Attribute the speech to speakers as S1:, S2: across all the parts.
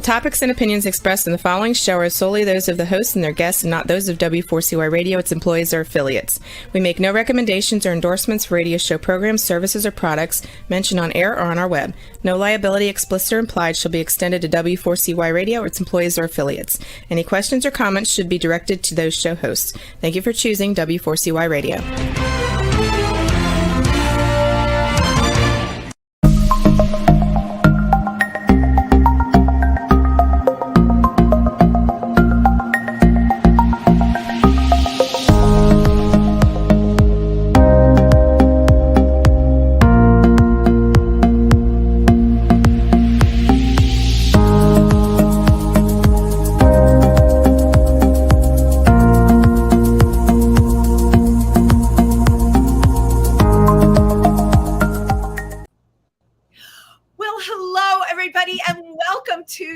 S1: topics and opinions expressed in the following show are solely those of the hosts and their guests and not those of W4CY Radio, its employees, or affiliates. We make no recommendations or endorsements for radio show programs, services, or products mentioned on air or on our web. No liability, explicit or implied, shall be extended to W4CY Radio or its employees or affiliates. Any questions or comments should be directed to those show hosts. Thank you for choosing W4CY Radio.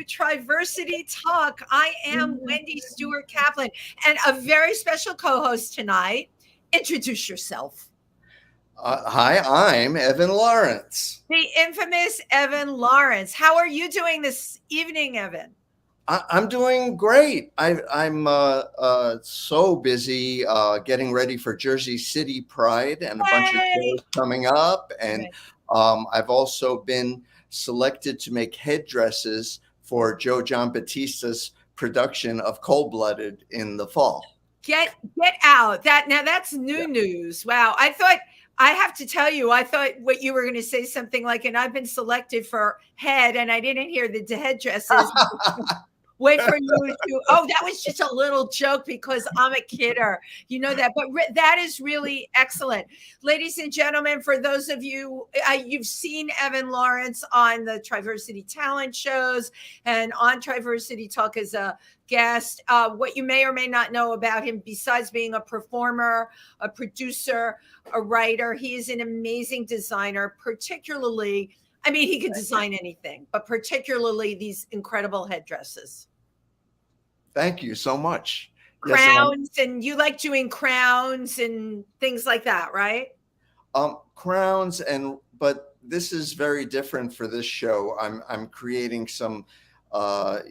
S2: Triversity Talk. I am Wendy Stewart Kaplan and a very special co-host tonight. Introduce yourself.
S3: Hi, I'm Evan Laurence.
S2: The infamous Evan Laurence. How are you doing this evening, Evan?
S3: I'm doing great. I'm so busy getting ready for Jersey City Pride and a bunch of shows coming up. And I've also been selected to make headdresses for Joe John Batista's production of Cold Blooded in the fall.
S2: Get out. That's new news. Wow. I have to tell you, I thought what you were going to say something like, and I've been selected for head, and I didn't hear the headdresses. Wait for you to, that was just a little joke because I'm a kidder. You know that, but that is really excellent. Ladies and gentlemen, for those of you, you've seen Evan Laurence on the Triversity talent shows and on Triversity Talk as a guest. What you may or may not know about him, besides being a performer, a producer, a writer, he is an amazing designer, particularly he could design anything, but particularly these incredible headdresses.
S3: Thank you so much.
S2: Crowns, yes, and you like doing crowns and things like that, right?
S3: Crowns, but this is very different for this show. I'm creating some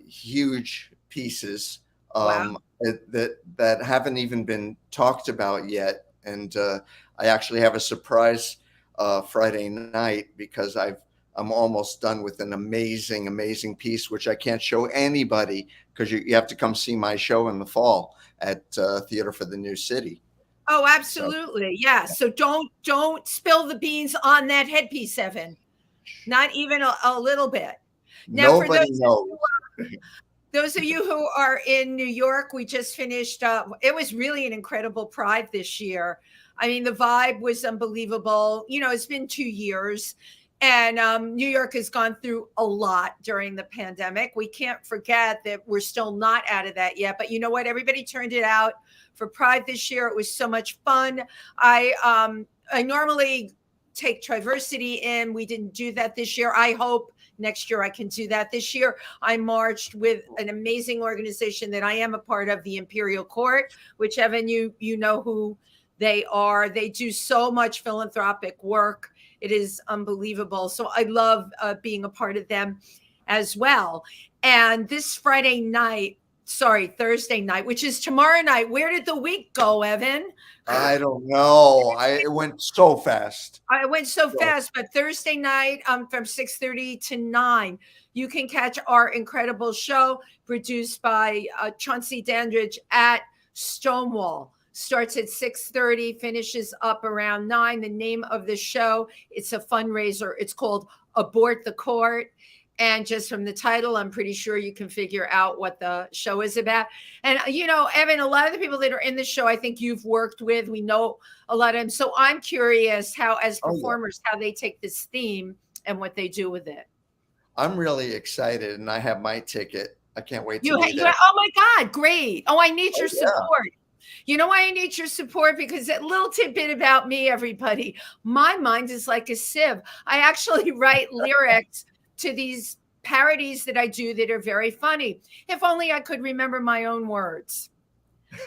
S3: huge pieces that haven't even been talked about yet, and I actually have a surprise Friday night because I'm almost done with an amazing piece, which I can't show anybody because you have to come see my show in the fall at Theater for the New City.
S2: Oh, absolutely. Yeah. So don't spill the beans on that headpiece, Evan. Not even a little bit.
S3: Now, nobody knows.
S2: Those of you who are in New York, we just finished. It was really an incredible Pride this year. The vibe was unbelievable. It's been 2 years. And New York has gone through a lot during the pandemic. We can't forget that we're still not out of that yet. But you know what? Everybody turned it out for Pride this year. It was so much fun. I normally take Triversity in. We didn't do that this year. I hope next year I can do that. This year, I marched with an amazing organization that I am a part of, the Imperial Court, which, Evan, you know who they are. They do so much philanthropic work. It is unbelievable. So I love being a part of them as well. And this Thursday night, which is tomorrow night. Where did the week go, Evan?
S3: I don't know. It went so fast.
S2: But Thursday night from 6:30 to 9, you can catch our incredible show produced by Chauncey Dandridge at Stonewall. Starts at 6:30, finishes up around 9. The name of the show, it's a fundraiser. It's called Abort the Court. And just from the title, I'm pretty sure you can figure out what the show is about. And, Evan, a lot of the people that are in the show, I think you've worked with. We know a lot of them. So I'm curious how, as performers, how they take this theme and what they do with it.
S3: I'm really excited, and I have my ticket. I can't wait to do that.
S2: Oh, my God. Great. Oh, I need your support. You know why I need your support? Because that little tidbit about me, everybody, my mind is like a sieve. I actually write lyrics to these parodies that I do that are very funny. If only I could remember my own words.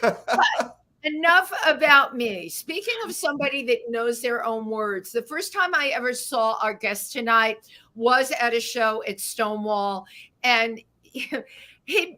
S2: But enough about me. Speaking of somebody that knows their own words, the first time I ever saw our guest tonight was at a show at Stonewall. And he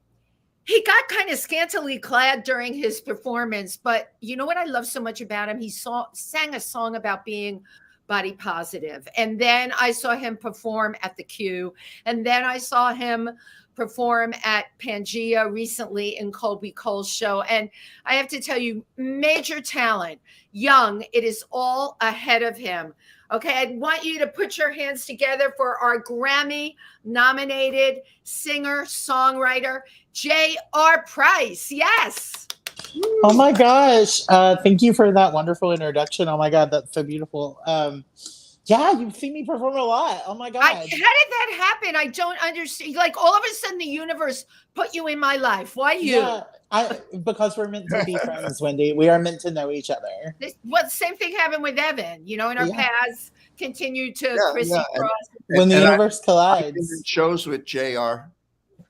S2: he got kind of scantily clad during his performance, but you know what I love so much about him? He sang a song about being body positive. And then I saw him perform at the Q. And then I saw him perform at Pangea recently in Colby Cole's show. And I have to tell you, major talent, young, it is all ahead of him. Okay, I want you to put your hands together for our Grammy nominated singer songwriter, J.R. Price. Yes.
S4: Oh my gosh. Thank you for that wonderful introduction. Oh my God, that's so beautiful. Yeah, you've seen me perform a lot. Oh my God.
S2: How did that happen? I don't understand. Like all of a sudden the universe put you in my life. Why you?
S4: Yeah, because we're meant to be friends, Wendy. We are meant to know each other.
S2: Same thing happened with Evan, and our paths continue to crisscross.
S4: When the universe collides.
S3: Shows with JR.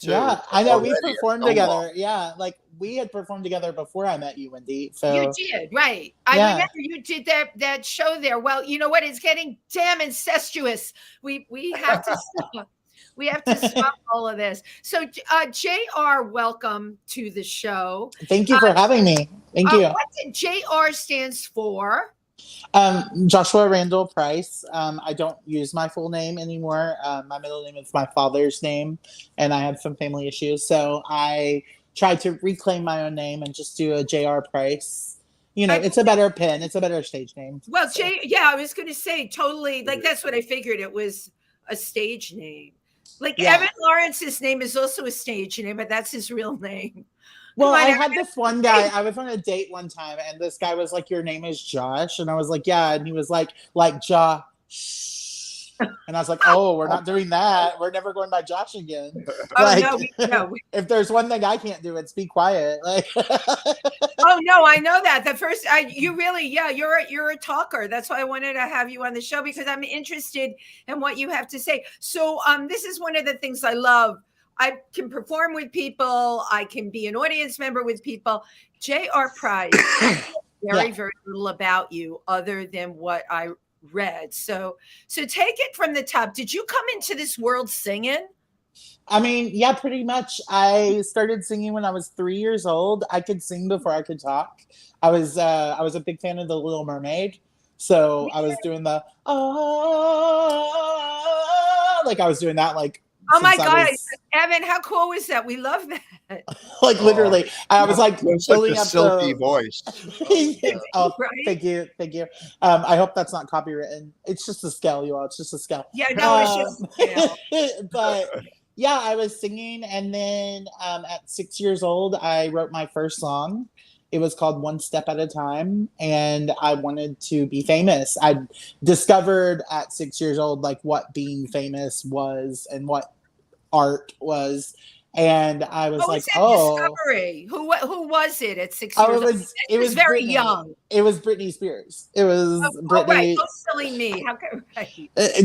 S4: Yeah, I know. We performed together. Yeah, like we had performed together before I met you, Wendy. So
S2: you did, right? I remember you did that show there. Well, you know what? It's getting damn incestuous. We have to stop. We have to stop all of this. So, JR, welcome to the show.
S4: Thank you for having me. Thank you.
S2: What JR stands for?
S4: Joshua Randall Price. I don't use my full name anymore. My middle name is my father's name, and I had some family issues. So I tried to reclaim my own name and just do a JR Price. It's a better pen. It's a better stage name.
S2: Well, I was going to say totally. Like, that's what I figured. It was a stage name. Like Evan Lawrence's name is also a stage name, but that's his real name.
S4: Well, I had this one guy, I was on a date one time, and this guy was like, "Your name is Josh?" And I was like, "Yeah." And he was like Josh. And I was like, "Oh, we're not doing that. We're never going by Josh again."
S2: No.
S4: If there's one thing I can't do, it's be quiet. Like,
S2: oh no, I know that. You're a talker. That's why I wanted to have you on the show, because I'm interested in what you have to say. So, this is one of the things I love. I can perform with people. I can be an audience member with people. J.R. Price, very little about you other than what I read. So take it from the top. Did you come into this world singing?
S4: I mean, yeah, pretty much. I started singing when I was 3 years old. I could sing before I could talk. I was a big fan of The Little Mermaid. So I was doing the, like I was doing that like,
S2: oh my God, Evan, how cool was that? We love that.
S4: Like literally, I was like
S3: building up silky voice.
S4: Thank you. I hope that's not copywritten. It's just a scale, you all. It's just a scale.
S2: Yeah, no, it's just a scale.
S4: But yeah, I was singing, and then at 6 years old, I wrote my first song. It was called One Step at a Time, and I wanted to be famous. I discovered at 6 years old like what being famous was and what art was, and I was like,
S2: discovery. Who was it at 6 years old? It was very
S4: Britney.
S2: young.
S4: It was Britney Spears. It was Britney.
S2: Right. Oh, silly me. How can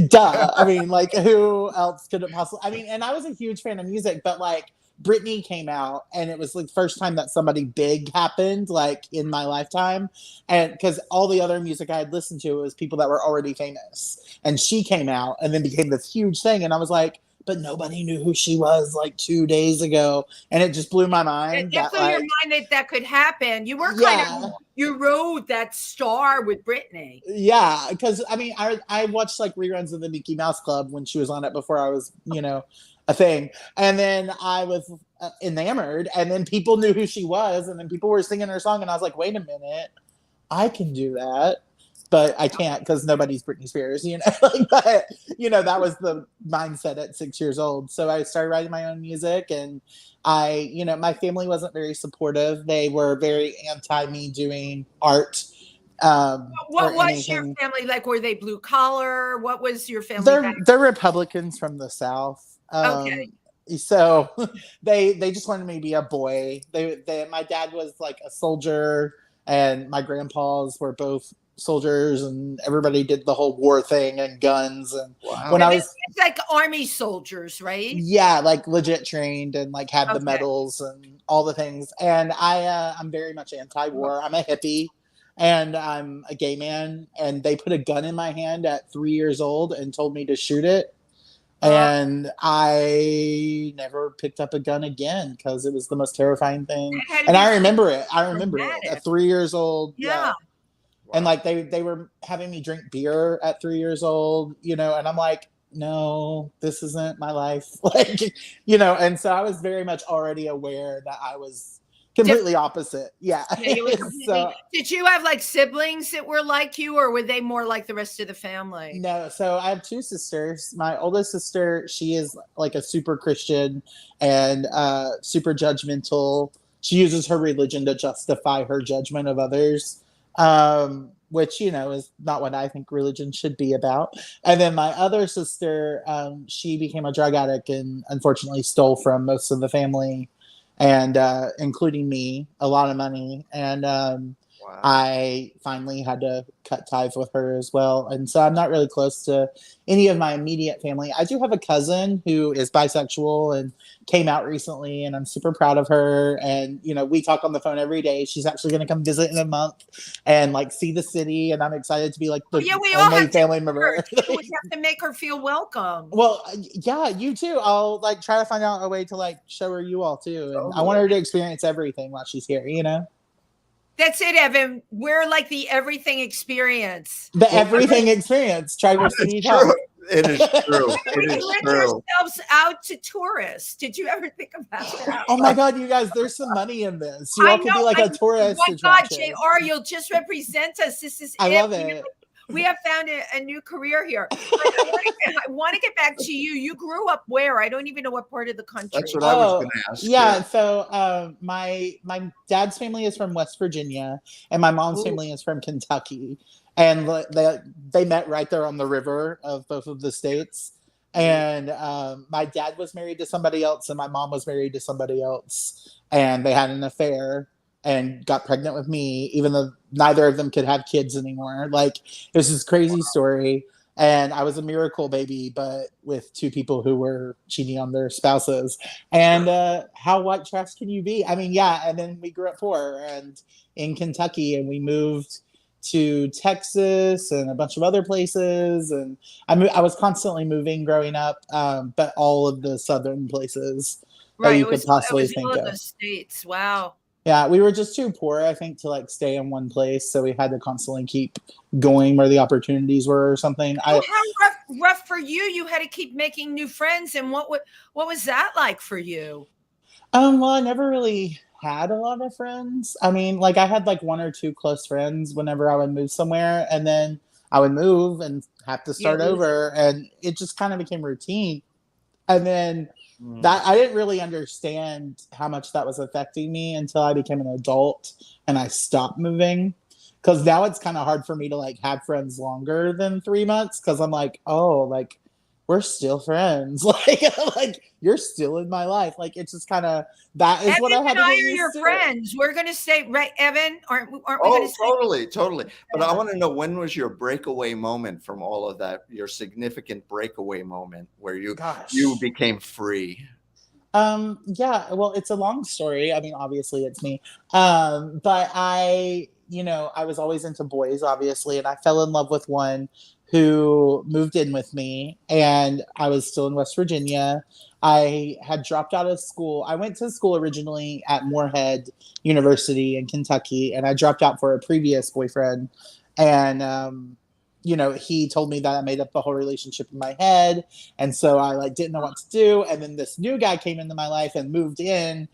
S4: duh. I mean, like, who else could it possibly? I mean, and I was a huge fan of music, but like, Britney came out, and it was like the first time that somebody big happened, like in my lifetime. And because all the other music I had listened to was people that were already famous, and she came out and then became this huge thing. And I was like, but nobody knew who she was like 2 days ago. And it just blew my mind.
S2: It blew your mind that could happen. You were you rode that star with Britney.
S4: Yeah. Because I mean, I watched like reruns of the Mickey Mouse Club when she was on it before I was, a thing. And then I was enamored, and then people knew who she was, and then people were singing her song, and I was like, wait a minute, I can do that. But I can't, because nobody's Britney Spears, but that was the mindset at 6 years old. So I started writing my own music, and my family wasn't very supportive. They were very anti me doing art.
S2: What was your family like? Were they blue collar? What was your family?
S4: They're Republicans from the South.
S2: Okay.
S4: So they just wanted me to be a boy. My dad was like a soldier, and my grandpas were both soldiers, and everybody did the whole war thing and guns. And when
S2: it's like army soldiers, right?
S4: Yeah, like legit trained, and like had the medals and all the things. And I'm very much anti-war. I'm a hippie, and I'm a gay man, and they put a gun in my hand at 3 years old and told me to shoot it. And I never picked up a gun again because it was the most terrifying thing. And I remember it. I remember it. At 3 years old. Yeah. Wow. And like they were having me drink beer at 3 years old, and I'm like, no, this isn't my life. Like, and so I was very much already aware that I was completely opposite. Yeah.
S2: So, did you have like siblings that were like you, or were they more like the rest of the family?
S4: No. So I have 2 sisters. My oldest sister, she is like a super Christian and super judgmental. She uses her religion to justify her judgment of others, which, is not what I think religion should be about. And then my other sister, she became a drug addict and unfortunately stole from most of the family, and including me, a lot of money. And wow. I finally had to cut ties with her as well. And so I'm not really close to any of my immediate family. I do have a cousin who is bisexual and came out recently, and I'm super proud of her. And, we talk on the phone every day. She's actually going to come visit in a month and like see the city. And I'm excited to be like the only family member.
S2: We have to make her feel welcome.
S4: Well, yeah, you too. I'll like try to find out a way to like show her you all too. And I want her to experience everything while she's here,
S2: That's it, Evan. We're like the everything experience.
S4: The everything experience. Triversity Talk.
S3: It is true.
S2: We rent ourselves out to tourists. Did you ever think about that?
S4: Oh my God, you guys, there's some money in this. You all could be like a tourist.
S2: Oh my God, JR, you'll just represent us. This is
S4: I love it.
S2: We have found a new career here. I want to get back to you. You grew up where? I don't even know what part of the country.
S3: That's what I was going to ask.
S4: Yeah. So my dad's family is from West Virginia, and my mom's family is from Kentucky. And they met right there on the river of both of the states. And my dad was married to somebody else, and my mom was married to somebody else. And they had an affair and got pregnant with me, even though neither of them could have kids anymore. Like, it was this crazy story. And I was a miracle baby, but with 2 people who were cheating on their spouses. And how white trash can you be? I mean, yeah. And then we grew up poor and in Kentucky, and we moved to Texas and a bunch of other places. And I was constantly moving growing up, but all of the southern places that you could possibly think of.
S2: The states. Wow.
S4: Yeah, we were just too poor, I think, to like stay in one place. So we had to constantly keep going where the opportunities were or something.
S2: How rough for you? You had to keep making new friends. And what was that like for you?
S4: Well, I never really had a lot of friends. I mean, like I had like 1 or 2 close friends whenever I would move somewhere, and then I would move and have to start over, and it just kind of became routine. And then that I didn't really understand how much that was affecting me until I became an adult and I stopped moving. Because now it's kind of hard for me to like have friends longer than 3 months, because I'm like, oh, like we're still friends. Like you're still in my life. Like it's just kind of that is Evan what I had to get used
S2: your
S4: to.
S2: Friends. We're gonna say, right, Evan? Aren't we
S3: gonna say? Totally. But I want to know, when was your breakaway moment from all of that? Your significant breakaway moment where you became free?
S4: Yeah. Well, it's a long story. I mean, obviously it's me. But I was always into boys, obviously, and I fell in love with one who moved in with me, and I was still in West Virginia. I had dropped out of school. I went to school originally at Moorhead University in Kentucky, and I dropped out for a previous boyfriend. And, he told me that I made up the whole relationship in my head. And so I like didn't know what to do. And then this new guy came into my life and moved in,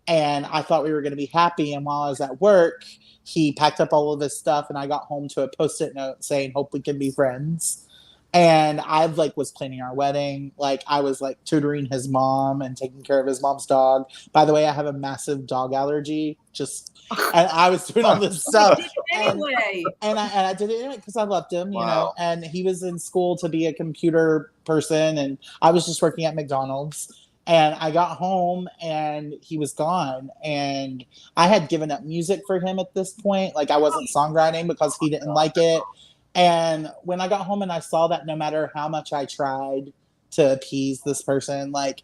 S4: and I thought we were going to be happy. And while I was at work, he packed up all of his stuff, and I got home to a Post-it note saying, "Hope we can be friends." And I was planning our wedding. Like I was like tutoring his mom and taking care of his mom's dog. By the way, I have a massive dog allergy. And I was doing all this stuff.
S2: Anyway.
S4: And I did it anyway because I loved him, and he was in school to be a computer person, and I was just working at McDonald's. And I got home and he was gone. And I had given up music for him at this point. Like I wasn't songwriting because he didn't like it. And when I got home and I saw that no matter how much I tried to appease this person, like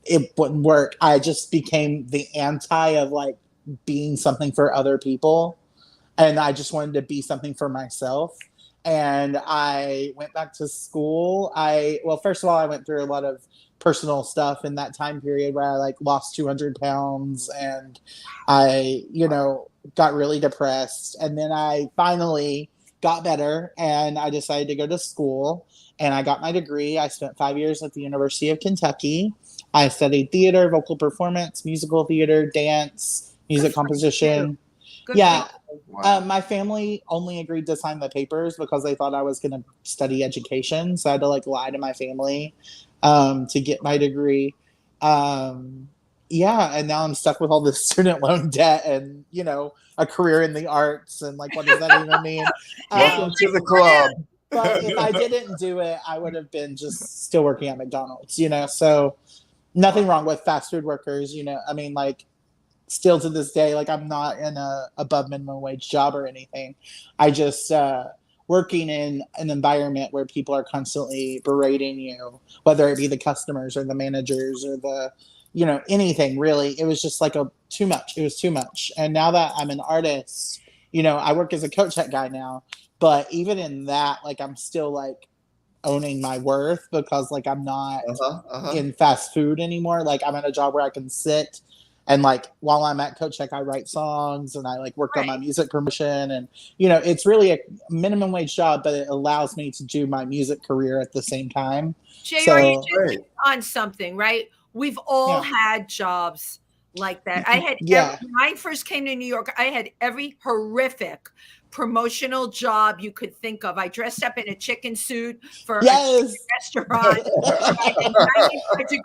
S4: it wouldn't work. I just became the anti of like being something for other people. And I just wanted to be something for myself. and I went back to school. Well, first of all, I went through a lot of personal stuff in that time period where I like lost 200 pounds and I, got really depressed. And then I finally got better and I decided to go to school and I got my degree. I spent 5 years at the University of Kentucky. I studied theater, vocal performance, musical theater, dance, music composition. Yeah.
S3: Wow.
S4: My family only agreed to sign the papers because they thought I was going to study education. So I had to like lie to my family to get my degree. Yeah. And now I'm stuck with all this student loan debt and, a career in the arts. And like, what does that even mean?
S3: Welcome to the club.
S4: But if I didn't do it, I would have been just still working at McDonald's, so nothing wrong with fast food workers, I mean, like, still to this day, like I'm not in a above minimum wage job or anything. I just working in an environment where people are constantly berating you, whether it be the customers or the managers or the, anything really. It was just like too much. It was too much. And now that I'm an artist, I work as a coach tech guy now, but even in that, like I'm still like owning my worth because like I'm not in fast food anymore. Like I'm at a job where I can sit and like while I'm at Coach Tech, I write songs and I like work on my music promotion. And, it's really a minimum wage job, but it allows me to do my music career at the same time.
S2: JR, you just hit on something, right? We've all had jobs like that. I had, when I first came to New York, I had every horrific promotional job you could think of. I dressed up in a chicken suit for a restaurant.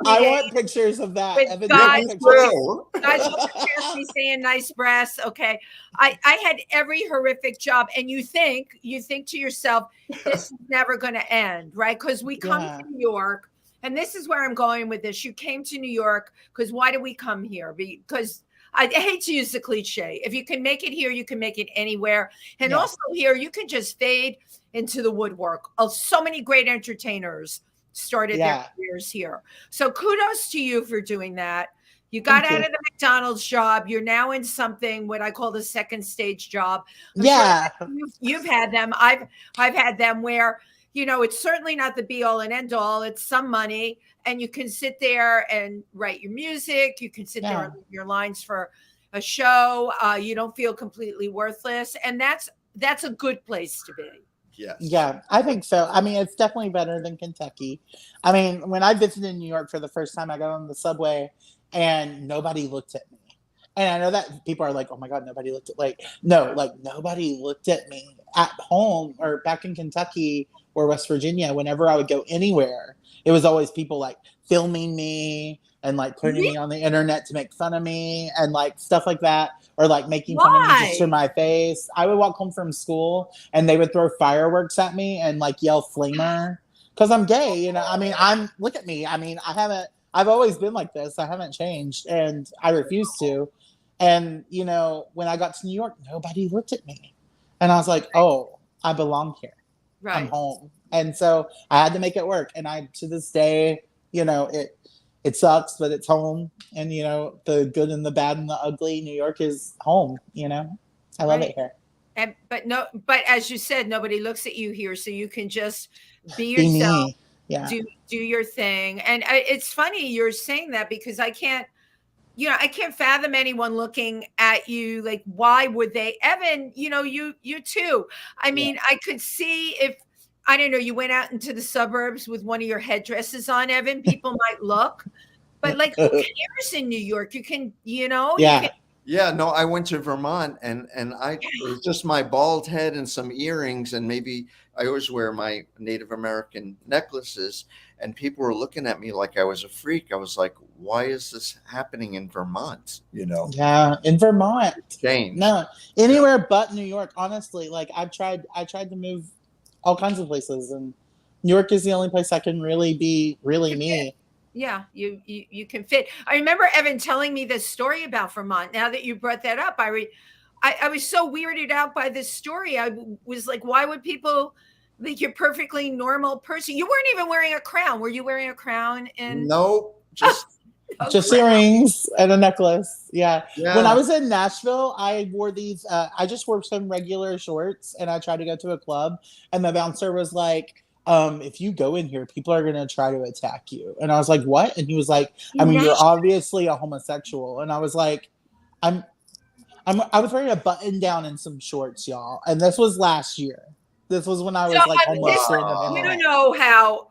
S4: I want pictures of that.
S2: With guys with me saying nice breasts. Okay. I had every horrific job. And you think to yourself, this is never going to end, right? Because we come to New York, and this is where I'm going with this. You came to New York because why do we come here? Because I hate to use the cliche. If you can make it here, you can make it anywhere. And also here, you can just fade into the woodwork. So many great entertainers started their careers here. So kudos to you for doing that. You got out of the McDonald's job. You're now in something, what I call the second stage job. Sure you've had them. I've had them where, it's certainly not the be all and end all. It's some money. And you can sit there and write your music. You can sit there and leave your lines for a show. You don't feel completely worthless. And that's a good place to be.
S3: Yes.
S4: Yeah, I think so. I mean, it's definitely better than Kentucky. I mean, when I visited New York for the first time, I got on the subway and nobody looked at me. And I know that people are like, oh my God, nobody looked at nobody looked at me at home or back in Kentucky or West Virginia. Whenever I would go anywhere, it was always people like filming me and like putting me on the internet to make fun of me and like stuff like that, or like making fun of me just to my face. I would walk home from school and they would throw fireworks at me and like yell flamer because I'm gay. I mean, look at me. I mean, I've always been like this. I haven't changed and I refuse to. And, when I got to New York, nobody looked at me. And I was like, oh, I belong here. Right. I'm home. And so I had to make it work. And to this day, it sucks, but it's home. And, the good and the bad and the ugly, New York is home, I love it here.
S2: But as you said, nobody looks at you here. So you can just be yourself, do your thing. And it's funny you're saying that because I can't fathom anyone looking at you like, why would they? Evan, you too. I mean, I could see if, I don't know, you went out into the suburbs with one of your headdresses on, Evan, people might look, but like, who cares in New York? You can,
S3: No, I went to Vermont and it was just my bald head and some earrings. And maybe I always wear my Native American necklaces. And people were looking at me like I was a freak. I was like, why is this happening in Vermont?
S4: Yeah, in Vermont.
S3: Change.
S4: No, anywhere but New York, honestly. Like I tried to move all kinds of places, and New York is the only place I can really be really me.
S2: Yeah, you can fit. I remember Evan telling me this story about Vermont. Now that you brought that up, I was so weirded out by this story. I was like, why would people think you're a perfectly normal person? You weren't even wearing a crown. Were you wearing a crown?
S3: No, just
S4: Just earrings and a necklace. Yeah.
S3: Yeah.
S4: When I was in Nashville, I wore these. I just wore some regular shorts, and I tried to go to a club, and the bouncer was like, "If you go in here, people are gonna try to attack you." And I was like, "What?" And he was like, "I mean, you're obviously a homosexual." And I was like, I was wearing a button down and some shorts, y'all. And this was last year. This was when I was like homeless during the
S2: You
S4: pandemic.
S2: don't know how,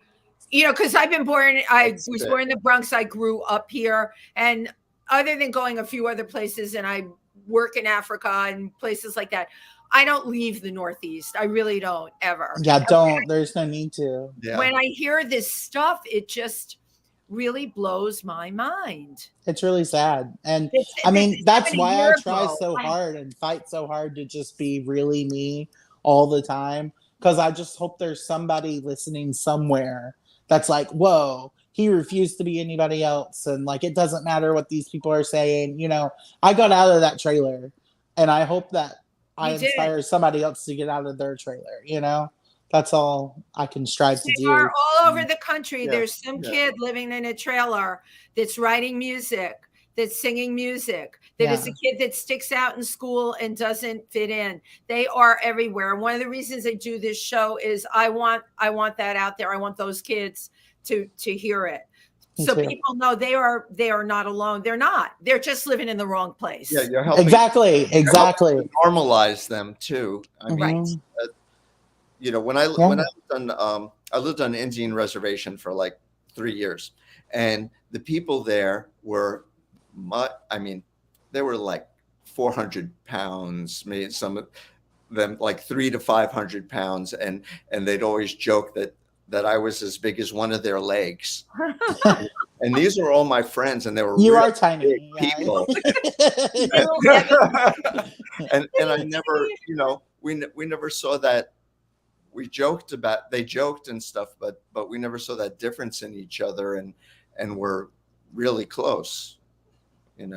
S2: because I was born in the Bronx. I grew up here. And other than going a few other places, and I work in Africa and places like that, I don't leave the Northeast. I really don't ever.
S4: Yeah, don't. There's no need to.
S3: Yeah.
S2: When I hear this stuff, it just really blows my mind.
S4: It's really sad. And I mean, that's why I try so hard and fight so hard to just be really me all the time. Because I just hope there's somebody listening somewhere that's like, whoa, he refused to be anybody else. And like, it doesn't matter what these people are saying. I got out of that trailer, and I hope that I inspire somebody else to get out of their trailer. That's all I can strive to do.
S2: They are all over the country. Yeah. There's some kid living in a trailer that's writing music, that's singing music. That is a kid that sticks out in school and doesn't fit in. They are everywhere. One of the reasons I do this show is I want that out there. I want those kids to hear it. So people know they are not alone. They're not. They're just living in the wrong place.
S3: Yeah, you're helping.
S4: Exactly.
S3: Normalize them too. I mean, when I lived on an Indian reservation for like 3 years, and the people there were, they were like 400 pounds, maybe some of them like 300 to 500 pounds, and they'd always joke that I was as big as one of their legs. And these are all my friends, and they were
S4: really tiny
S3: people. and I never, we never saw that. They joked and stuff, but we never saw that difference in each other, and we're really close.
S2: But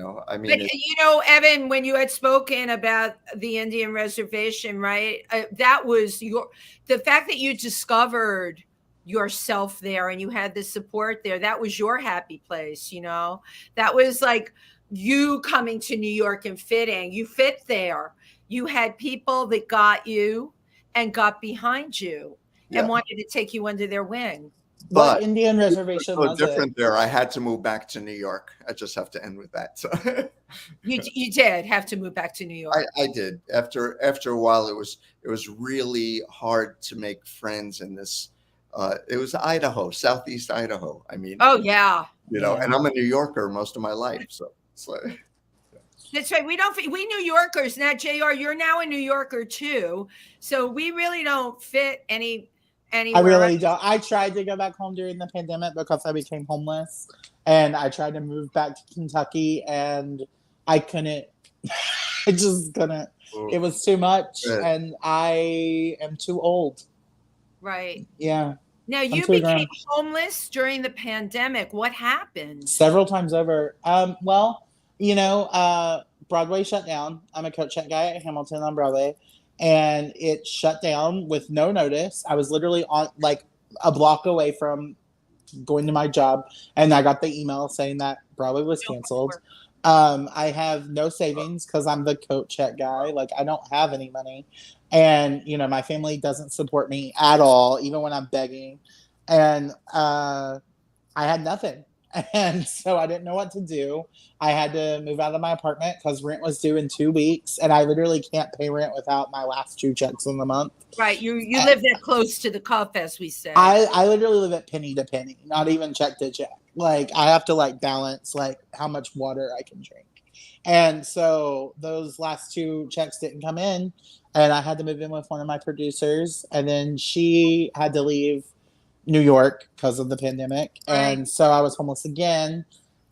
S2: Evan, when you had spoken about the Indian reservation, right? That was the fact that you discovered yourself there and you had the support there. That was your happy place. That was like you coming to New York and fitting. You fit there. You had people that got you and got behind you and wanted to take you under their wing.
S4: But Indian reservation was
S3: different there. I had to move back to New York. I just have to end with that. So
S2: you did have to move back to New York.
S3: I did. After a while, it was really hard to make friends in this. It was Idaho, Southeast Idaho. I mean,
S2: oh yeah,
S3: and I'm a New Yorker most of my life, so it's like.
S2: That's right. We New Yorkers now, JR, you're now a New Yorker too. So we really don't fit anywhere.
S4: I really don't. I tried to go back home during the pandemic because I became homeless, and I tried to move back to Kentucky, and I couldn't. I just couldn't. It was too much, and I am too old.
S2: Right.
S4: Yeah.
S2: Now you became homeless during the pandemic. What happened?
S4: Several times over. Broadway shut down. I'm a coat check guy at Hamilton on Broadway, and it shut down with no notice. I was literally on like a block away from going to my job, and I got the email saying that Broadway was canceled. I have no savings because I'm the coat check guy. Like, I don't have any money, and my family doesn't support me at all, even when I'm begging. And I had nothing. And so I didn't know what to do. I had to move out of my apartment because rent was due in 2 weeks, and I literally can't pay rent without my last 2 checks in the month.
S2: Right. You live that close to the cuff, as we say.
S4: I literally live at penny to penny, not even check to check. Like, I have to balance how much water I can drink. And so those last 2 checks didn't come in, and I had to move in with one of my producers, and then she had to leave New York because of the pandemic. Right. And so I was homeless again,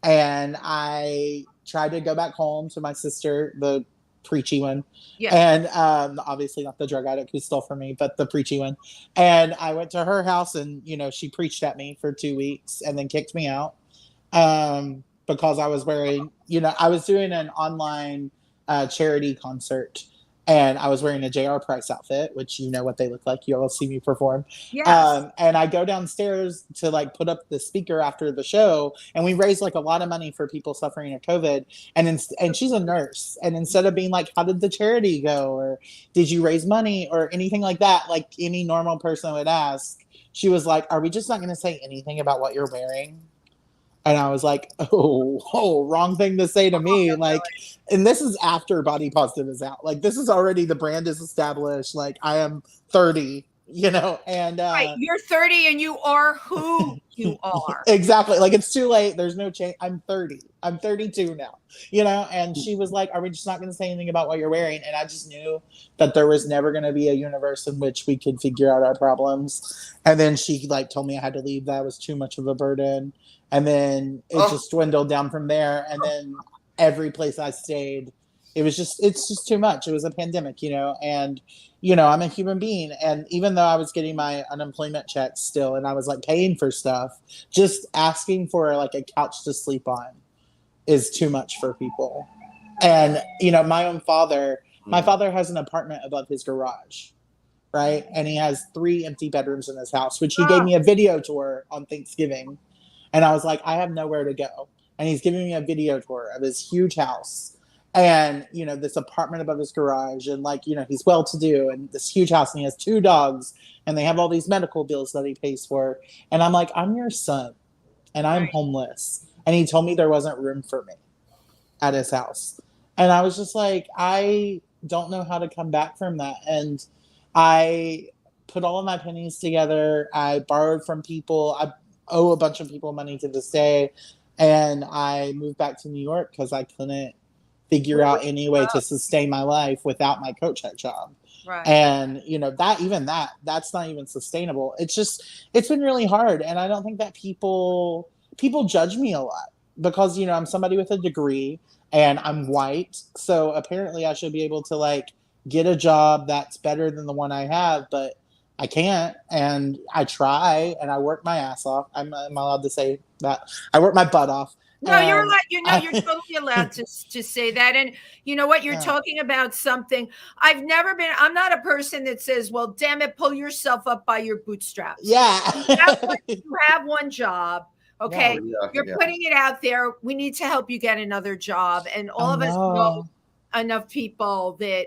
S4: and I tried to go back home to my sister, the preachy one. Yeah. And obviously not the drug addict who stole from me, but the preachy one. And I went to her house, and she preached at me for 2 weeks and then kicked me out because I was wearing, I was doing an online charity concert. And I was wearing a J.R. Price outfit, which you know what they look like. You all see me perform.
S2: Yes.
S4: And I go downstairs to like put up the speaker after the show. And we raised like a lot of money for people suffering of COVID. And she's a nurse. And instead of being like, how did the charity go? Or did you raise money? Or anything like that, like any normal person would ask, she was like, are we just not going to say anything about what you're wearing? And I was like, oh, wrong thing to say to me. Like, and this is after Body Positive is out. Like, this is already, the brand is established. Like, I am 30, you know, and
S2: right, you're 30 and you are who you are.
S4: Exactly. Like, it's too late. There's no change. I'm 30. I'm 32 now, you know. And she was like, are we just not going to say anything about what you're wearing? And I just knew that there was never going to be a universe in which we could figure out our problems. And then she like told me I had to leave. That was too much of a burden. And then it just dwindled down from there. And then every place I stayed, it's just too much. It was a pandemic, you know, and, you know, I'm a human being. And even though I was getting my unemployment checks still, and I was like paying for stuff, just asking for like a couch to sleep on is too much for people. And, you know, my father has an apartment above his garage, right? And he has 3 empty bedrooms in his house, which he gave me a video tour on Thanksgiving. And I was like, I have nowhere to go. And he's giving me a video tour of his huge house and, you know, this apartment above his garage. And like, you know, he's well-to-do and this huge house and he has 2 dogs and they have all these medical bills that he pays for. And I'm like, I'm your son and I'm homeless. And he told me there wasn't room for me at his house. And I was just like, I don't know how to come back from that. And I put all of my pennies together. I borrowed from people. I owe a bunch of people money to this day. And I moved back to New York because I couldn't figure out any way to sustain my life without my coat check job.
S2: Right.
S4: And, you know, that's not even sustainable. It's been really hard. And I don't think that people judge me a lot because, you know, I'm somebody with a degree and I'm white. So apparently I should be able to like get a job that's better than the one I have, but I can't, and I try, and I work my ass off. I'm allowed to say that. I work my butt off.
S2: No, you're allowed. You know, you're totally allowed to say that. And you know what? You're talking about something. I'm not a person that says, "Well, damn it, pull yourself up by your bootstraps."
S4: Yeah,
S2: you have one job. Okay, you're putting it out there. We need to help you get another job, and all of us know enough people that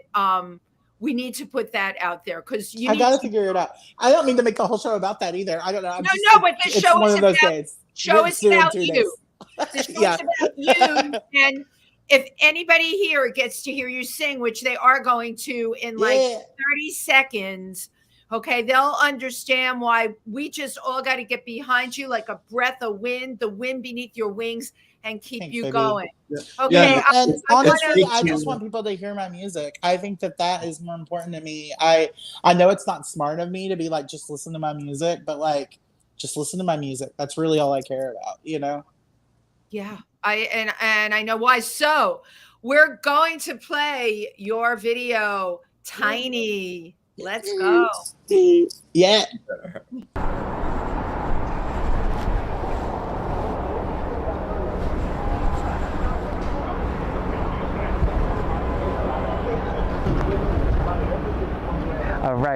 S2: we need to put that out there because I
S4: got to figure it out. I don't mean to make a whole show about that either. I don't know.
S2: But the show is about you. The show is about you. And if anybody here gets to hear you sing, which they are going to in like 30 seconds, okay, they'll understand why we just all got to get behind you like a breath of wind, the wind beneath your wings, and keep you going. Okay.
S4: And honestly, I just want people to hear my music. I think that is more important to me. I know it's not smart of me to be like, just listen to my music, but like, just listen to my music. That's really all I care about, you know?
S2: Yeah. And I know why. So we're going to play your video, Tiny. Let's go.
S4: Yeah.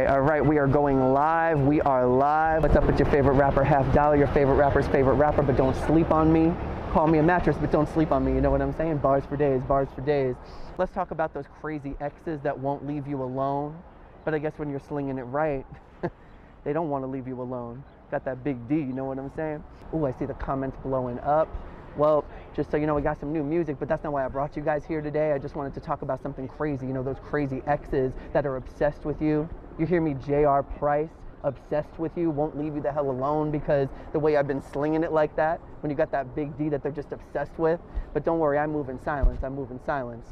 S5: All right, we are going live. We are live. What's up with your favorite rapper, Half Dollar, your favorite rapper's favorite rapper, but don't sleep on me. Call me a mattress, but don't sleep on me. You know what I'm saying? Bars for days, bars for days. Let's talk about those crazy exes that won't leave you alone. But I guess when you're slinging it right, they don't want to leave you alone. Got that big D, you know what I'm saying? Ooh, I see the comments blowing up. Well, just so you know, we got some new music, but that's not why I brought you guys here today. I just wanted to talk about something crazy. You know, those crazy exes that are obsessed with you. You hear me, J.R. Price, obsessed with you, won't leave you the hell alone because the way I've been slinging it like that, when you got that big D that they're just obsessed with. But don't worry, I move in silence. I move in silence.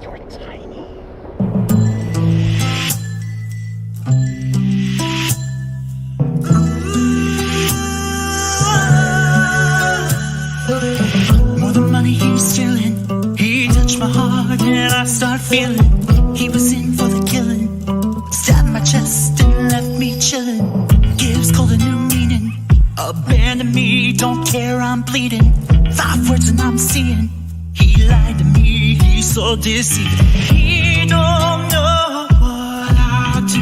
S5: You're tiny.
S6: More than money he was stealing, he touched my heart and I start feeling he was in for the killing. Stabbed my chest and left me chilling. Gives cold a new meaning. Abandon me, don't care, I'm bleeding. 5 words and I'm seeing. He lied to me, he's so deceiving. He don't know what I do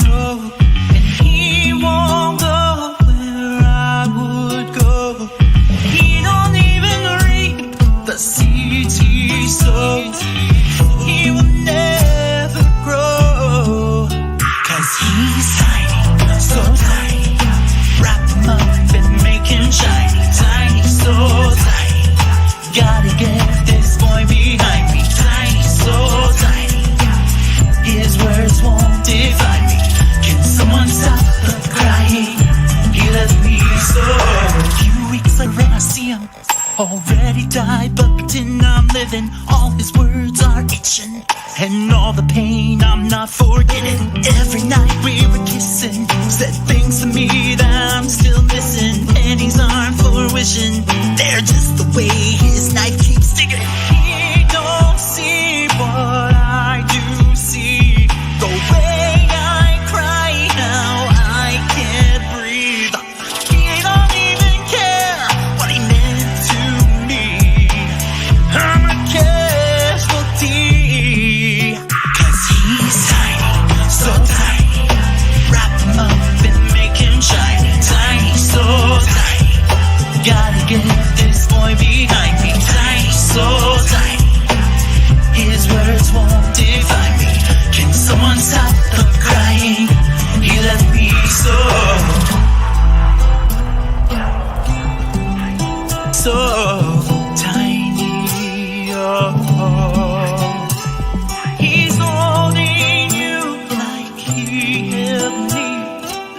S6: know, and he won't go where I would go. He don't even reap the seeds he sows. He will never grow, 'cause he's tiny, so tiny. Wrap him up and make him shiny. Tiny, so tiny. Gotta get this boy behind me. Tiny, so tiny. His words won't define me. Can someone stop the crying? He left me so. A few weeks later I see him, already died, but pretend I'm living. All his words are itching, and all the pain I'm not forgetting. Every night we were kissing, said things to me that I'm still missing. Pennies aren't for wishing, they're just the way his knife keeps sticking. He don't see what I do see, the way I cry now I can't breathe. He don't even care what he meant to me. I'm a casualty, 'cause he's tiny, so tiny. Wrap him up and make him shiny. Tiny, so tiny. Gotta get this boy behind me. Tiny, so tiny. His words won't define me. Can someone stop the crying? He left me so tiny. Oh, he's holding you like he held me,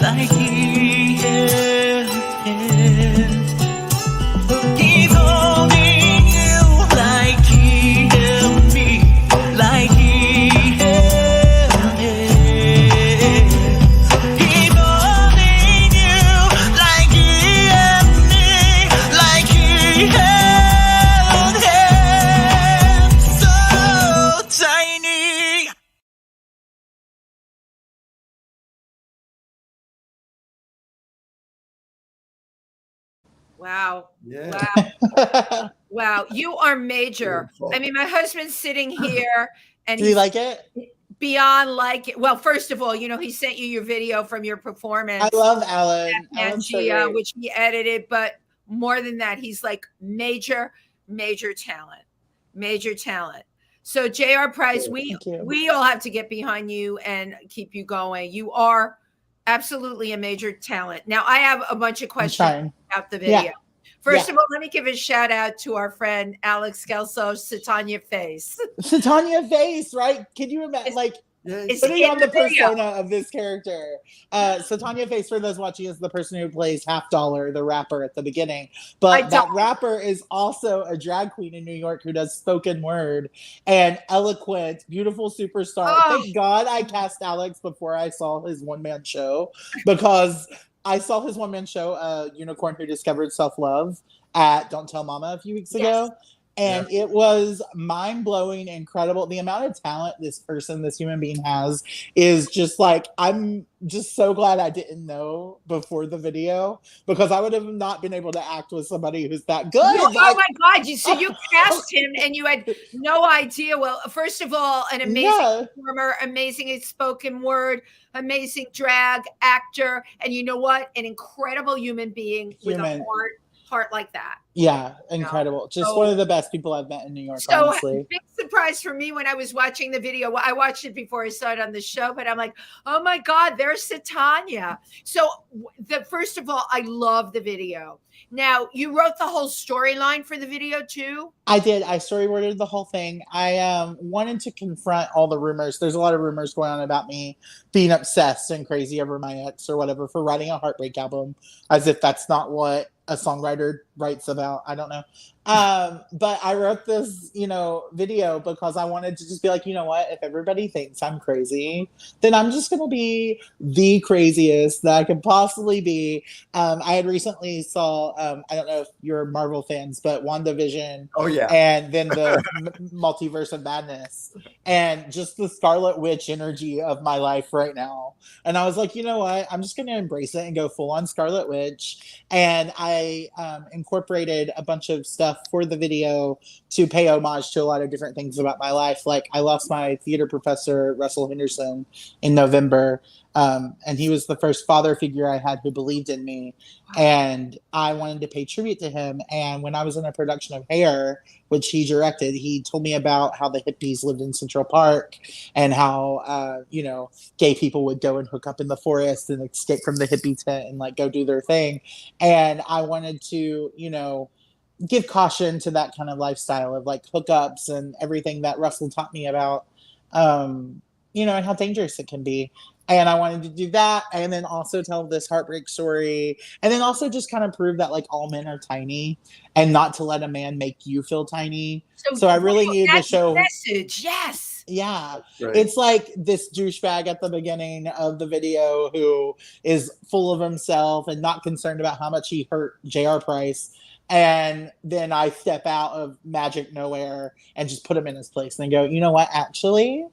S6: like he held him. He's holding you like he held me, like he held him. He's holding you like he held me, like he held him. So tiny.
S2: Wow.
S3: Yeah.
S2: Wow. Wow. You are major.
S3: Beautiful.
S2: I mean, my husband's sitting here and
S4: Do you
S2: he's
S4: like it?
S2: beyond like it. Well, first of all, he sent you your video from your performance.
S4: I love Alan.
S2: at
S4: Alan's so
S2: Pangea,
S4: great.
S2: which he edited, but more than that, he's like major talent. Major talent. So JR Price, we
S4: Thank you.
S2: all have to get behind you and keep you going. You are absolutely a major talent. Now I have a bunch of questions
S4: trying.
S2: about the video.
S4: Yeah.
S2: First
S4: Yeah.
S2: of all, let me give a shout out to our friend Alex Gelso, Satanya Face.
S4: Satanya Face, right? Can you imagine? Like,
S3: Yeah,
S2: It's
S4: putting
S2: in
S4: on the
S2: the video.
S4: persona of this character. Satanya Face, for those watching, is the person who plays Half Dollar, the rapper at the beginning. But that rapper is also a drag queen in New York who does spoken word and eloquent, beautiful superstar.
S2: Oh.
S4: Thank God I cast Alex before I saw his one-man show, because I saw his one-man show, Unicorn Who Discovered Self-Love, at Don't Tell Mama a few weeks ago. And it was mind-blowing, incredible. The amount of talent this human being has is just like, I'm just so glad I didn't know before the video, because I would have not been able to act with somebody who's that good.
S2: Oh my God. So you cast him and you had no idea. Well, first of all, an amazing performer, amazing spoken word, amazing drag actor. And you know what? An incredible human being with a heart like that.
S4: Yeah, incredible. Just one of the best people I've met in New York,
S2: so
S4: honestly.
S2: Big surprise for me when I was watching the video. I watched it before I saw it on the show, but I'm like, oh my God, there's Satanya. So first of all, I love the video. Now, you wrote the whole storyline for the video too?
S4: I did. I storyboarded the whole thing. I wanted to confront all the rumors. There's a lot of rumors going on about me being obsessed and crazy over my ex or whatever for writing a heartbreak album, as if that's not what a songwriter writes about. I don't know. But I wrote this, video because I wanted to just be like, you know what? If everybody thinks I'm crazy, then I'm just going to be the craziest that I could possibly be. I had recently saw, I don't know if you're Marvel fans, but WandaVision.
S3: Oh, yeah.
S4: And then the Multiverse of Madness. And just the Scarlet Witch energy of my life right now. And I was like, you know what? I'm just going to embrace it and go full on Scarlet Witch. And I incorporated a bunch of stuff for the video to pay homage to a lot of different things about my life. Like I lost my theater professor, Russell Henderson, in November. And he was the first father figure I had who believed in me. And I wanted to pay tribute to him. And when I was in a production of Hair, which he directed, he told me about how the hippies lived in Central Park and how, gay people would go and hook up in the forest and escape from the hippie tent and like go do their thing. And I wanted to, give caution to that kind of lifestyle of like hookups and everything that Russell taught me about, and how dangerous it can be. And I wanted to do that and then also tell this heartbreak story and then also just kind of prove that like all men are tiny and not to let a man make you feel tiny. So I really needed to show
S2: message. Yes.
S4: Yeah.
S3: Right.
S4: It's like this douchebag at the beginning of the video who is full of himself and not concerned about how much he hurt J.R. Price. And then I step out of magic nowhere and just put him in his place and go, you know what, actually,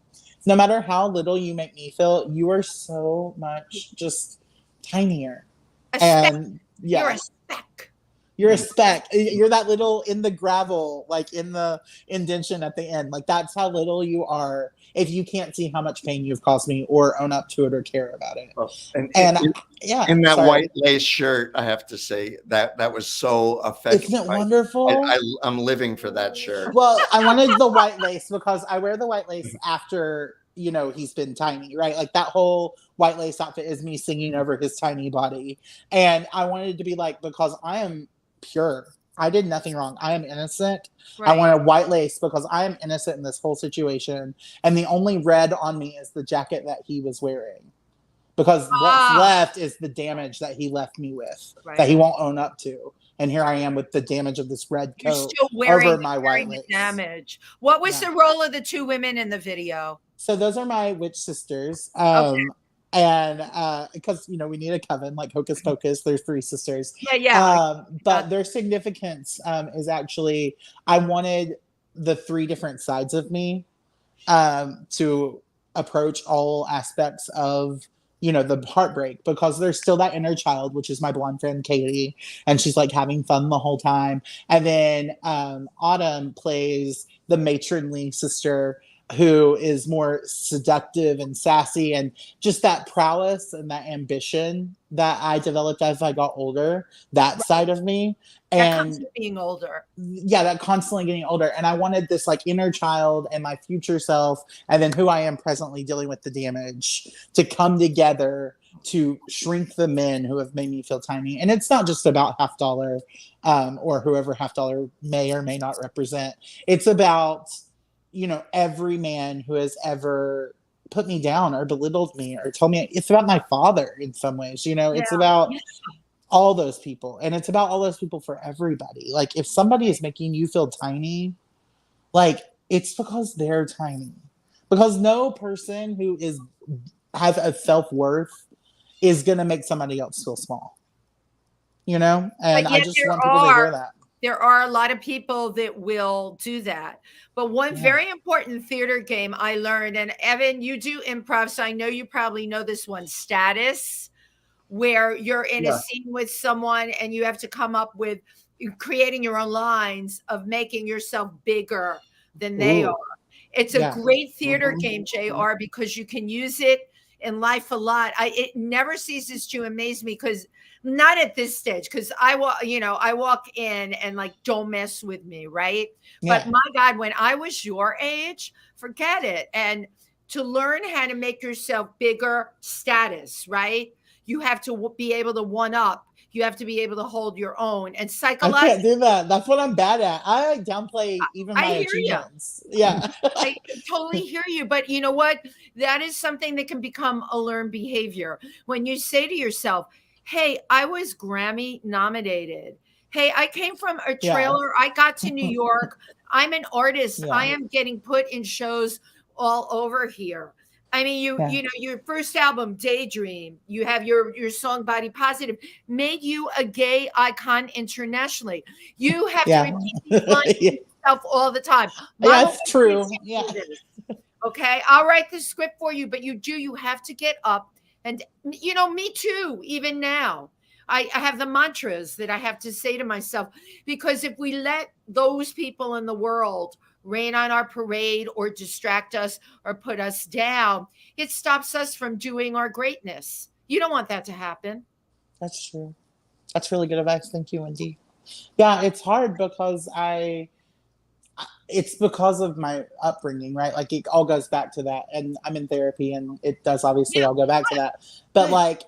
S4: no matter how little you make me feel, you are so much just tinier. And yeah,
S2: you're a speck.
S4: You're a speck. You're that little in the gravel, like in the indentation at the end. Like that's how little you are if you can't see how much pain you've caused me or own up to it or care about it.
S3: Oh, and
S4: in
S3: that white lace shirt, I have to say that was so effective.
S4: Isn't it wonderful?
S3: I'm living for that shirt.
S4: Well, I wanted the white lace because I wear the white lace after, he's been tiny, right? Like that whole white lace outfit is me singing over his tiny body. And I wanted to be like, because I am pure. I did nothing wrong. I am innocent. Right. I wanted white lace because I am innocent in this whole situation. And the only red on me is the jacket that he was wearing. Because what's left is the damage that he left me with, that he won't own up to. And here I am with the damage of this red coat over my white lace.
S2: Damage. What was the role of the two women in the video?
S4: So those are my witch sisters. And because, we need a coven, like Hocus Pocus, there's 3 sisters. But their significance is actually, I wanted the 3 different sides of me to approach all aspects of, the heartbreak, because there's still that inner child, which is my blonde friend, Katie, and she's like having fun the whole time. And then Autumn plays the matronly sister who is more seductive and sassy and just that prowess and that ambition that I developed as I got older, that side of me. And
S2: that comes with being older.
S4: Yeah, that constantly getting older. And I wanted this like inner child and my future self, and then who I am presently dealing with the damage, to come together to shrink the men who have made me feel tiny. And it's not just about Half Dollar or whoever Half Dollar may or may not represent. It's about every man who has ever put me down or belittled me or told me. It's about my father in some ways, it's about all those people. And it's about all those people for everybody. Like if somebody is making you feel tiny, like it's because they're tiny. Because no person who has a self-worth is going to make somebody else feel small, and I just want people to hear that.
S2: There are a lot of people that will do that. But one very important theater game I learned, and Evan, you do improv, so I know you probably know this one, status, where you're in a scene with someone and you have to come up with creating your own lines of making yourself bigger than they are. It's a great theater game, JR, because you can use it in life a lot. It never ceases to amaze me, because not at this stage, because I walk in and like, don't mess with me, right? But my God, when I was your age, forget it. And to learn how to make yourself bigger, status, right? You have to be able to one up. You have to be able to hold your own. And psychologically,
S4: I can't do that. That's what I'm bad at. I downplay even my achievements. Yeah.
S2: I totally hear you. But you know what? That is something that can become a learned behavior. When you say to yourself, hey, I was Grammy nominated. Hey, I came from a trailer. I got to New York. I'm an artist. I am getting put in shows all over here. I mean, your first album, Daydream, you have your song Body Positive, made you a gay icon internationally. You have to repeat these lines to yourself all the time.
S4: That's true. Yeah.
S2: Okay, I'll write the script for you, but you have to get up. And, me too, even now. I have the mantras that I have to say to myself, because if we let those people in the world rain on our parade or distract us or put us down, it stops us from doing our greatness. You don't want that to happen.
S4: That's true. That's really good advice. Thank you, Wendy. Yeah, it's hard because it's because of my upbringing, right? Like it all goes back to that. And I'm in therapy and it does obviously all go back to that. But like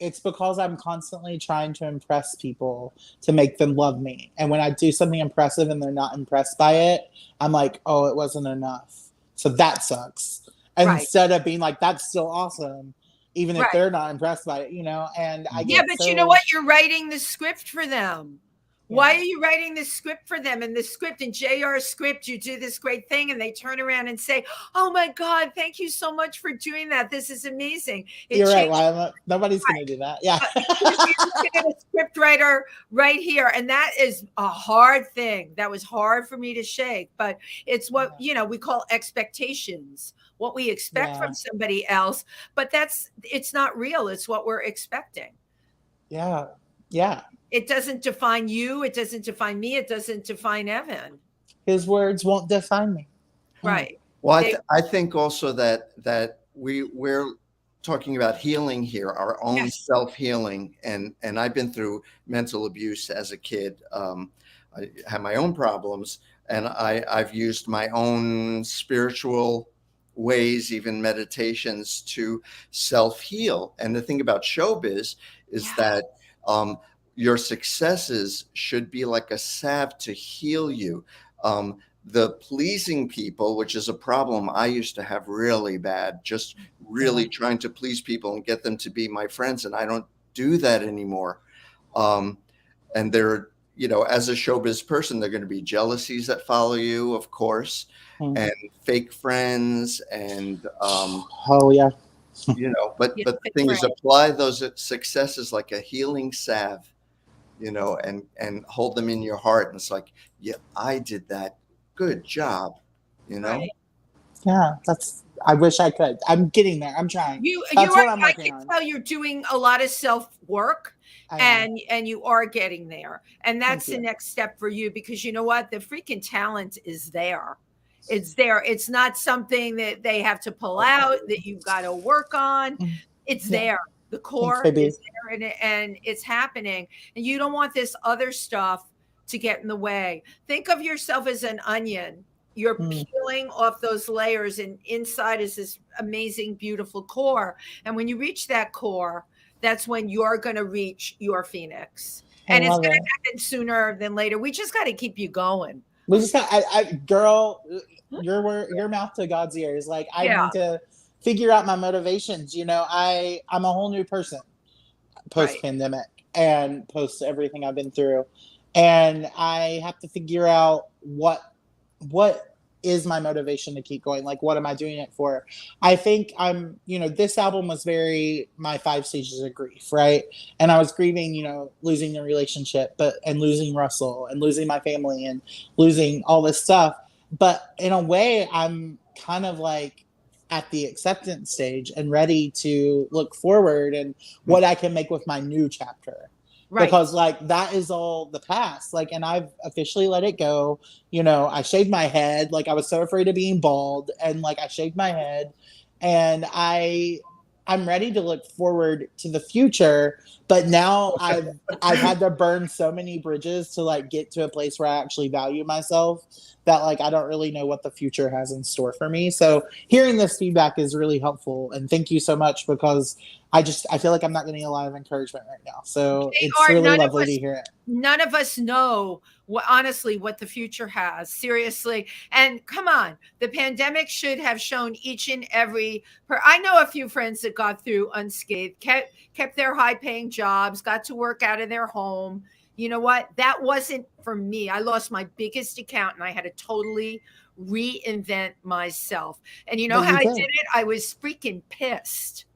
S4: it's because I'm constantly trying to impress people to make them love me. And when I do something impressive and they're not impressed by it, I'm like, oh, it wasn't enough. So that sucks. Instead of being like, that's still awesome, even if they're not impressed by it, and I get
S2: but you know what? You're writing the script for them. Why are you writing this script for them? And the script in JR's script, you do this great thing and they turn around and say, oh my God, thank you so much for doing that. This is amazing.
S4: You're right. Well, nobody's going to do that. Yeah.
S2: You're looking at a script writer right here. And that is a hard thing. That was hard for me to shake, but it's what, we call expectations, what we expect from somebody else, but it's not real. It's what we're expecting.
S4: Yeah. Yeah.
S2: It doesn't define you. It doesn't define me. It doesn't define Evan.
S4: His words won't define me.
S2: Right.
S3: Well, I think also that we're talking about healing here, our own self-healing. And I've been through mental abuse as a kid. I have my own problems, and I've used my own spiritual ways, even meditations, to self-heal. And the thing about showbiz is that your successes should be like a salve to heal you. The pleasing people, which is a problem I used to have really bad, just really trying to please people and get them to be my friends. And I don't do that anymore. And there, as a showbiz person, there are going to be jealousies that follow you, of course, and fake friends. And,
S4: but
S3: the thing is, apply those successes like a healing salve, and hold them in your heart. And it's like, yeah, I did that. Good job.
S2: Right.
S4: Yeah, I wish I could. I'm getting there. I'm trying.
S2: I can tell you're doing a lot of self-work and you are getting there. And that's the next step for you, because you know what? The freaking talent is there. It's there. It's not something that they have to pull out, that you've got to work on. It's there. The core is there and it's happening. And you don't want this other stuff to get in the way. Think of yourself as an onion. You're peeling off those layers, and inside is this amazing, beautiful core. And when you reach that core, that's when you're going to reach your phoenix. And it's going to happen sooner than later. We just got to keep you going.
S4: We just got, girl, your mouth to God's ears. Like, I need to figure out my motivations. I'm a whole new person post-pandemic and post everything I've been through. And I have to figure out what is my motivation to keep going? Like, what am I doing it for? I think this album was my 5 stages of grief, right? And I was grieving, losing the relationship, and losing Russell and losing my family and losing all this stuff. But in a way, I'm kind of like at the acceptance stage and ready to look forward and what I can make with my new chapter. Right. Because that is all the past. And I've officially let it go. I shaved my head. I was so afraid of being bald, and I shaved my head, and I'm ready to look forward to the future. But now I've had to burn so many bridges to get to a place where I actually value myself, that I don't really know what the future has in store for me. So hearing this feedback is really helpful, and thank you so much, because I feel like I'm not getting a lot of encouragement right now. So it's really lovely to hear it.
S2: None of us know honestly what the future has, seriously. And come on, the pandemic should have shown each and every I know a few friends that got through unscathed, kept their high paying jobs, got to work out of their home. You know what? That wasn't for me. I lost my biggest account and I had to totally reinvent myself. And you know how I did it? I was freaking pissed.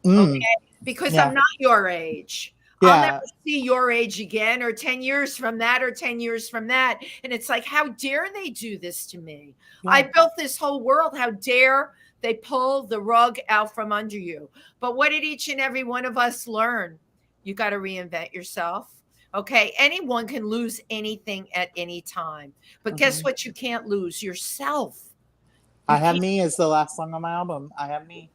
S2: Okay. Because I'm not your age. I'll never see your age again, or 10 years from that, or 10 years from that. And it's like, how dare they do this to me? I built this whole world. How dare they pull the rug out from under you? But what did each and every one of us learn? You got to reinvent yourself. Okay. Anyone can lose anything at any time. But guess what? You can't lose yourself.
S4: I Have Me is the last song on my album. I Have Me.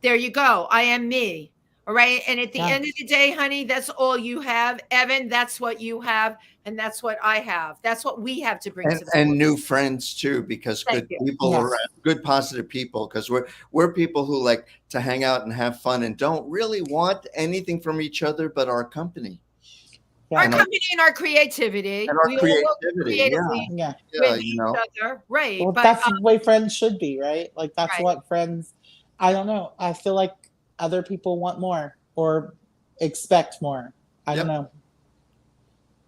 S2: There you go. I am me. All right. And at the end of the day, honey, that's all you have. Evan, that's what you have. And that's what I have. That's what we have to bring to the
S3: and
S2: world.
S3: new friends too, because good people around, good positive people, because we're people who like to hang out and have fun and don't really want anything from each other but our company.
S2: Our company and our creativity.
S3: And our
S2: we
S3: creativity.
S2: All work creatively with each other. Right.
S4: Well,
S2: but,
S4: that's the way friends should be, right? Like that's what friends, I don't know. I feel like other people want more or expect more. I don't know.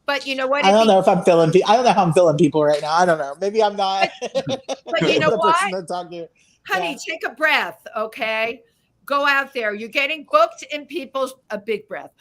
S2: But you know what?
S4: I don't know if I'm feeling. I don't know how I'm feeling people right now. I don't know. Maybe I'm not.
S2: But you know
S4: the
S2: what,
S4: person to talk to.
S2: Honey, take a breath. Okay, go out there. You're getting booked in people's a big breath.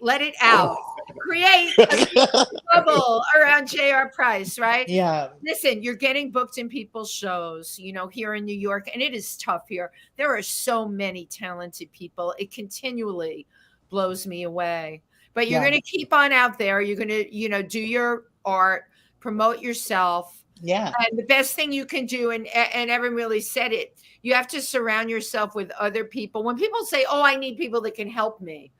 S2: Let it out. Create a bubble around J.R. Price. Right?
S4: Yeah.
S2: Listen, you're getting booked in people's shows. You know, here in New York, and it is tough here. There are so many talented people. It continually blows me away. But you're going to keep on out there. You're going to, do your art, promote yourself.
S4: Yeah.
S2: And the best thing you can do, and Evan really said it, you have to surround yourself with other people. When people say, oh, I need people that can help me,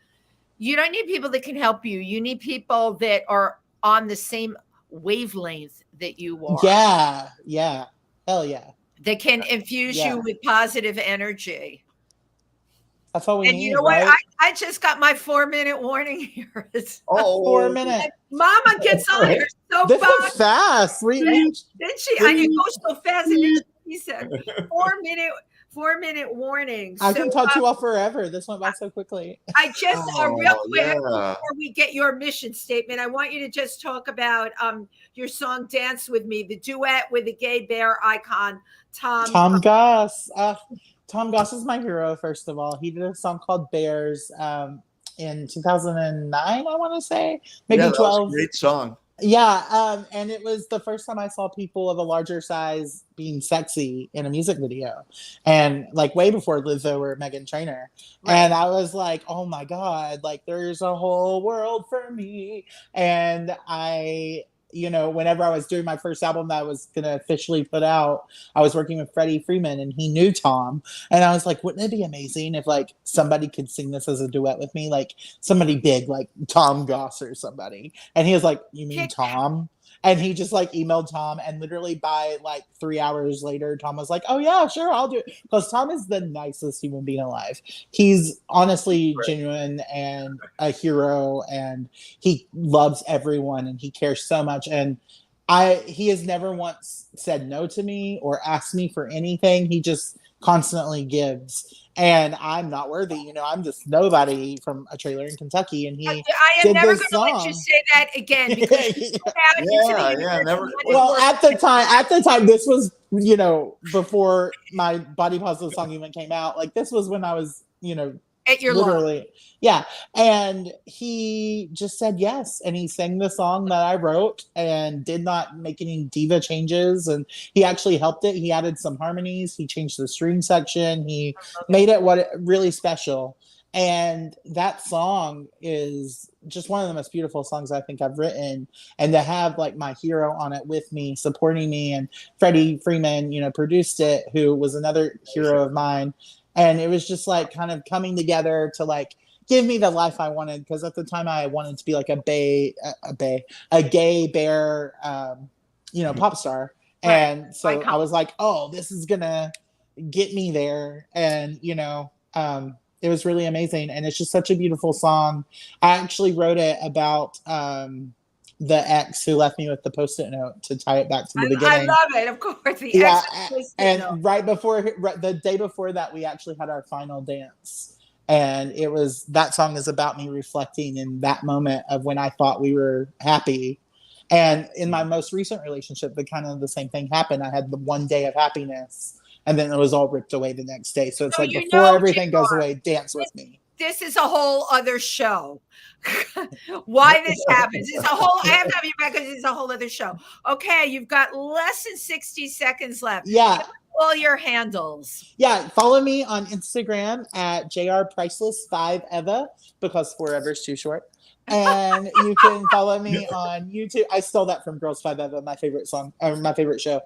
S2: you don't need people that can help you. You need people that are on the same wavelength that you are.
S4: Yeah. Yeah. Hell yeah.
S2: That can infuse you with positive energy.
S4: That's all we need.
S2: And you know what? I just got my 4-minute warning here.
S4: 4 minutes.
S2: Mama gets on her so
S4: this
S2: fast.
S4: Is fast.
S2: Didn't she? I didn't go so fast. And he said 4-minute warning.
S4: I can talk to you all forever. This went by so quickly.
S2: I just real quick before we get your mission statement, I want you to just talk about your song "Dance with Me," the duet with the gay bear icon Tom
S4: Goss. Tom Goss is my hero, first of all. He did a song called Bears in 2009, I want to say. Maybe 12.
S3: That was a great song.
S4: Yeah, and it was the first time I saw people of a larger size being sexy in a music video. And like way before Lizzo or Meghan Trainor. Right. And I was like, oh my God, like there's a whole world for me. And whenever I was doing my first album that I was going to officially put out, I was working with Freddie Freeman and he knew Tom. And I was like, wouldn't it be amazing if like somebody could sing this as a duet with me? Like somebody big, like Tom Goss or somebody. And he was like, you mean Tom? And he just like emailed Tom, and literally by like 3 hours later, Tom was like, oh yeah, sure, I'll do it. Because Tom is the nicest human being alive. He's honestly genuine and a hero, and he loves everyone and he cares so much. And he has never once said no to me or asked me for anything. He just constantly gives. And I'm not worthy, I'm just nobody from a trailer in Kentucky. And
S2: I am never going to let you say that again. Because
S3: never.
S4: Well, at the time, this was, before my Body Positive song even came out. Like this was when I was,
S2: at your
S4: literally
S2: lawn.
S4: Yeah. And he just said yes, and he sang the song that I wrote and did not make any diva changes, and he actually helped it. He added some harmonies, he changed the string section, he made it really special. And that song is just one of the most beautiful songs I think I've written. And to have like my hero on it with me, supporting me, and Freddie Freeman, produced it, who was another hero of mine. And it was just like kind of coming together to like give me the life I wanted. Because at the time I wanted to be like a gay bear, pop star. Right. And so I was like, oh, this is gonna get me there. And, it was really amazing. And it's just such a beautiful song. I actually wrote it about the ex who left me with the Post-it note to tie it back to the beginning.
S2: I love it, of course.
S4: The day before that, we actually had our final dance, and that song is about me reflecting in that moment of when I thought we were happy. And in my most recent relationship, the same thing happened. I had the one day of happiness, and then it was all ripped away the next day. So it's before everything goes away, dance with me.
S2: This is a whole other show. Why this happens? I have to have you back because it's a whole other show. Okay, you've got less than 60 seconds left.
S4: Yeah.
S2: all your handles.
S4: Yeah, follow me on Instagram at jrpriceless5eva because forever is too short. And you can follow me on YouTube. I stole that from Girls 5 Eva, my favorite song, or my favorite show.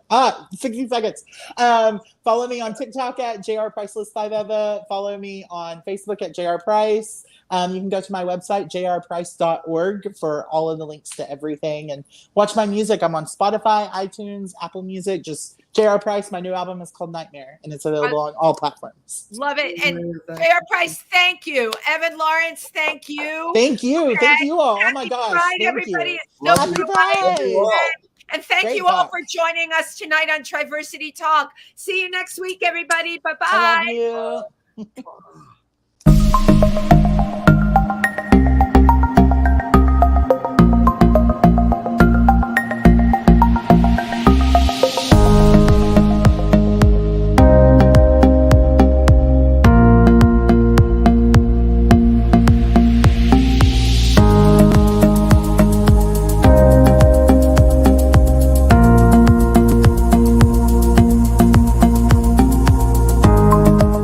S4: 60 seconds. Follow me on TikTok at jrpriceless5eva. Follow me on Facebook at jrprice. You can go to my website, jrprice.org, for all of the links to everything. And watch my music. I'm on Spotify, iTunes, Apple Music. Just JR Price. My new album is called Nightmare, and it's available on all platforms.
S2: Love it. And JR Price, thank you. Evan, Laurence, thank you.
S4: Thank you.
S2: Okay.
S4: Thank you all. Oh my
S2: Happy
S4: gosh.
S2: Pride,
S4: Thank
S2: everybody.
S4: you.
S2: No,
S4: Happy Pride.
S2: And thank
S4: Great
S2: you all
S4: talk.
S2: for joining us tonight on Triversity Talk. See you next week, everybody. Bye-bye.
S4: I love you.